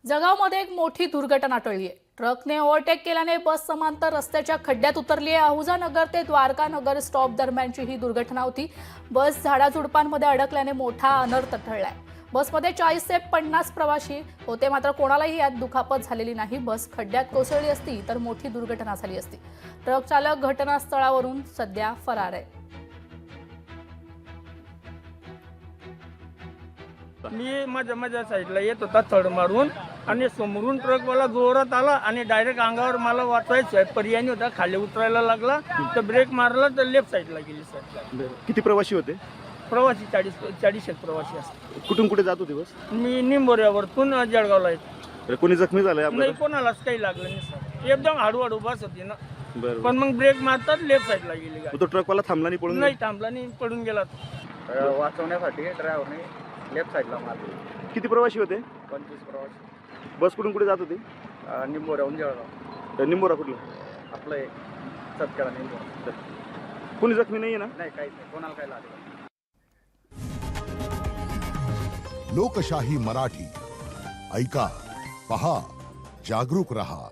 जळगावमध्ये एक मोठी दुर्घटना टळली आहे। ट्रकने ओव्हरटेक केल्याने बस समांतर रस्त्याच्या खड्ड्यात उतरली आहे। अहुजा नगर ते द्वारका नगर स्टॉप दरम्यानची ही दुर्घटना होती। बस झाडाझुडपांमध्ये अडकल्याने मोठा अनर्थ टळलाय। बसमध्ये 40 ते 50 प्रवासी होते, मात्र कोणालाही यात दुखापत झालेली नाही। बस खड्ड्यात कोसळली असती तर मोठी दुर्घटना झाली असती। ट्रक चालक घटनास्थळावरून सध्या फरार आहे। मी माझ्या साईडला येत होता थड मारून आणि समोरून ट्रकवाला जोरात आला आणि डायरेक्ट अंगावर मला वाचायचं पर्याय होता, खाली उतरायला लागला तर ब्रेक मारला तर लेफ्ट साईडला गेली सर। किती प्रवासी होते? प्रवासी 40 प्रवासी असतात। कुठून कुठे जात होते बस? मी निंबोऱ्यावरतून जळगावला येतो। कोणी जखमी झालंय नाही, कोणालाच काही लागलं नाही सर, एकदम हळूहळू बस होती ना। बरं, पण मग ब्रेक मारतात लेफ्ट साईडला गेली गाडी। तो ट्रकवाला थांबला नाही, पळून नाही थांबला नाही, पडून गेला तो। वाचवण्यासाठी ड्रायव्हरने लेफ्ट साईडला मारली। किती प्रवासी होते? 25 प्रवासी। बस कुठून कुठे जात होती? निंबोऱ्याहून जळगाव। निंबोरा कुठलं? आपलं एक सतखेडा निंबोरा। कोणी जखमी नाहीये ना? नाही, काहीच नाही, कोणाला काही लागलं। लोकशाही मराठी ऐका, पहा, जागरूक रहा।